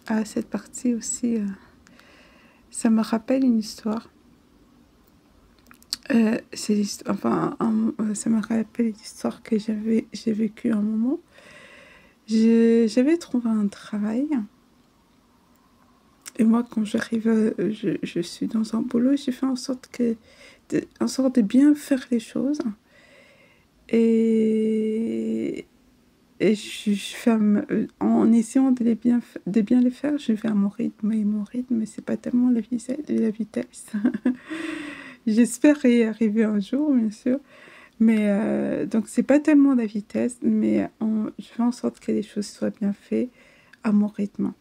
à cette partie aussi, ça me rappelle une histoire. Ça me rappelle l'histoire que j'ai vécue un moment. J'avais trouvé un travail. Et moi, quand j'arrive, je suis dans un boulot, j'ai fait en sorte de bien faire les choses. Et, en essayant de bien les faire, je vais à mon rythme. Et mon rythme, c'est pas tellement la vitesse. J'espère y arriver un jour, bien sûr. Mais donc, c'est pas tellement la vitesse, mais je fais en sorte que les choses soient bien faites à mon rythme.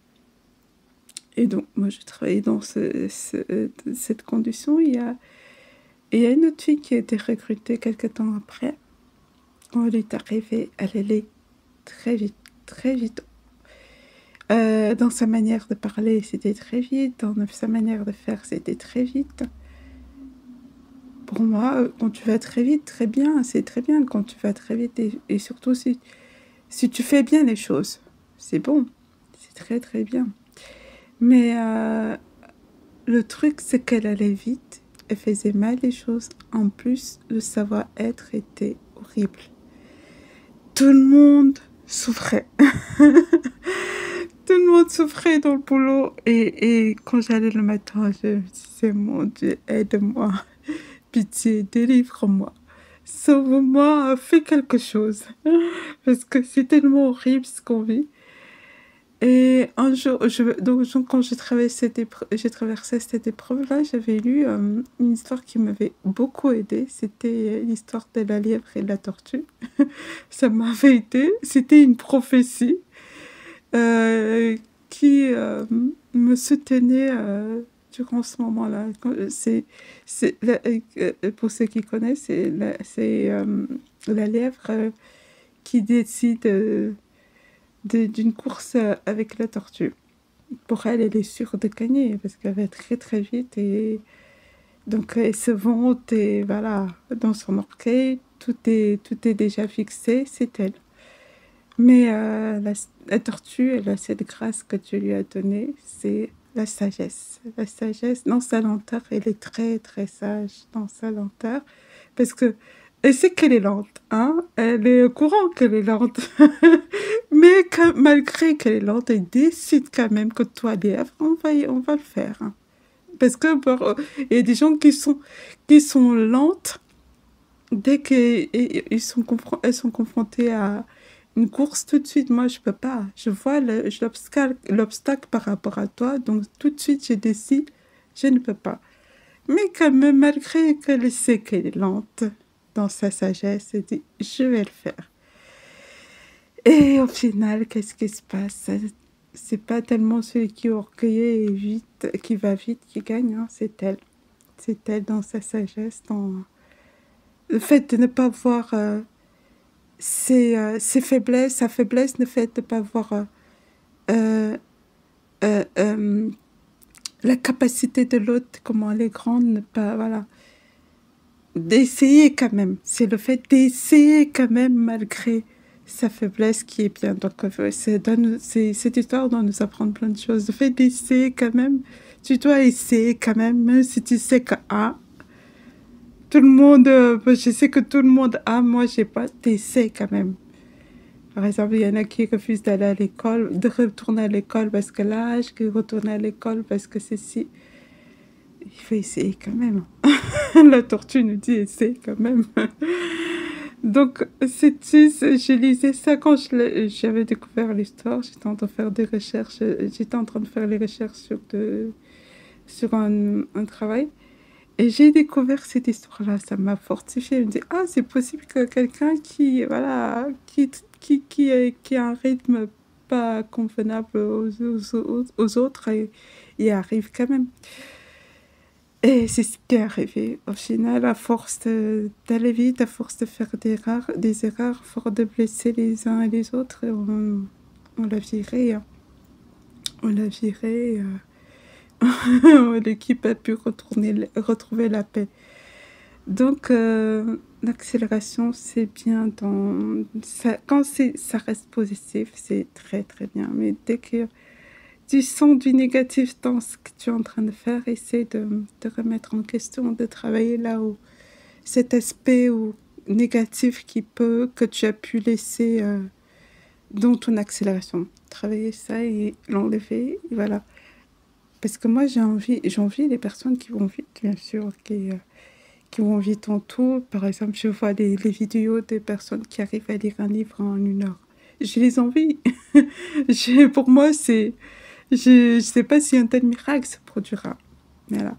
Et donc, moi, je travaillais dans cette condition. Il y a une autre fille qui a été recrutée quelques temps après. Quand elle est arrivée, elle allait très vite, très vite. Dans sa manière de parler, c'était très vite. Dans sa manière de faire, c'était très vite. Pour moi, quand tu vas très vite, très bien, c'est très bien quand tu vas très vite. Et surtout, si tu fais bien les choses, c'est bon, c'est très très bien. Mais le truc, c'est qu'elle allait vite, elle faisait mal les choses. En plus, le savoir-être était horrible. Tout le monde souffrait. Tout le monde souffrait dans le boulot. Et quand j'allais le matin, je me disais, mon Dieu, aide-moi. Pitié, délivre-moi. Sauve-moi, fais quelque chose. Parce que c'est tellement horrible ce qu'on vit. Et un jour, quand j'ai traversé cette épreuve-là, j'avais lu une histoire qui m'avait beaucoup aidée. C'était l'histoire de la lièvre et de la tortue. Ça m'avait aidée. C'était une prophétie qui me soutenait durant ce moment-là. Pour ceux qui connaissent, c'est la lièvre qui décide d'une course avec la tortue. Pour elle, elle est sûre de gagner parce qu'elle va très très vite et donc elle se vante et voilà, dans son orgueil, tout est déjà fixé, c'est elle. Mais la tortue, elle a cette grâce que tu lui as donnée, c'est la sagesse. La sagesse, dans sa lenteur, elle est très très sage dans sa lenteur parce que elle sait qu'elle est lente, hein? Elle est au courant qu'elle est lente. Mais malgré qu'elle est lente, elle décide quand même que toi, lièvre, on va le faire, hein. Parce que il y a des gens qui sont lentes dès elles sont confrontées à une course tout de suite. Moi, je peux pas. Je vois l'obstacle par rapport à toi, donc tout de suite, je décide, je ne peux pas. Mais quand même, malgré qu'elle sait qu'elle est lente, dans sa sagesse, elle dit, je vais le faire. Et au final, qu'est-ce qui se passe? C'est pas tellement celui qui est orgueilleux et vite, qui va vite, qui gagne, hein, c'est elle. C'est elle dans sa sagesse, dans le fait de ne pas voir ses faiblesses, sa faiblesse, le fait de ne pas voir euh, euh, la capacité de l'autre, comment elle est grande, ne pas, voilà. D'essayer quand même. C'est le fait d'essayer quand même malgré sa faiblesse qui est bien. Donc, cette histoire doit nous apprendre plein de choses. Le fait d'essayer quand même, tu dois essayer quand même si tu sais que tout le monde, je sais que tout le monde a, moi j'ai pas, t'essaies quand même. Par exemple, il y en a qui refusent d'aller à l'école, de retourner à l'école parce que l'âge, qui retournent à l'école parce que c'est si. Il faut essayer quand même. La tortue nous dit essaye quand même. Donc, je lisais ça quand j'avais découvert l'histoire. J'étais en train de faire des recherches. J'étais en train de faire les recherches sur un travail. Et j'ai découvert cette histoire-là. Ça m'a fortifiée. Je me dis, ah, c'est possible que quelqu'un voilà, qui a un rythme pas convenable aux autres y arrive quand même. Et c'est ce qui est arrivé. Au final, à force d'aller vite, à force de faire des erreurs, à force de blesser les uns et les autres, on l'a viré, hein. On l'a viré. L'équipe a pu retrouver la paix. Donc, l'accélération, c'est bien quand ça reste positif, c'est très très bien. Mais dès qu'il tu sens du négatif dans ce que tu es en train de faire, essaie de te remettre en question, de travailler là où cet aspect ou négatif que tu as pu laisser dans ton accélération. Travailler ça et l'enlever, et voilà. Parce que moi, j'envie les personnes qui vont vite, bien sûr, qui vont vite en tout. Par exemple, je vois les vidéos des personnes qui arrivent à lire un livre en 1 heure. Je les envie. Pour moi, je sais pas si un tel miracle se produira. Voilà.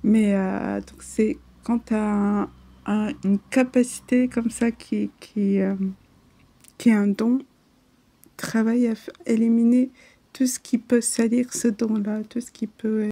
Mais donc c'est quand tu as une capacité comme ça qui est un don, travaille à éliminer tout ce qui peut salir ce don-là, tout ce qui peut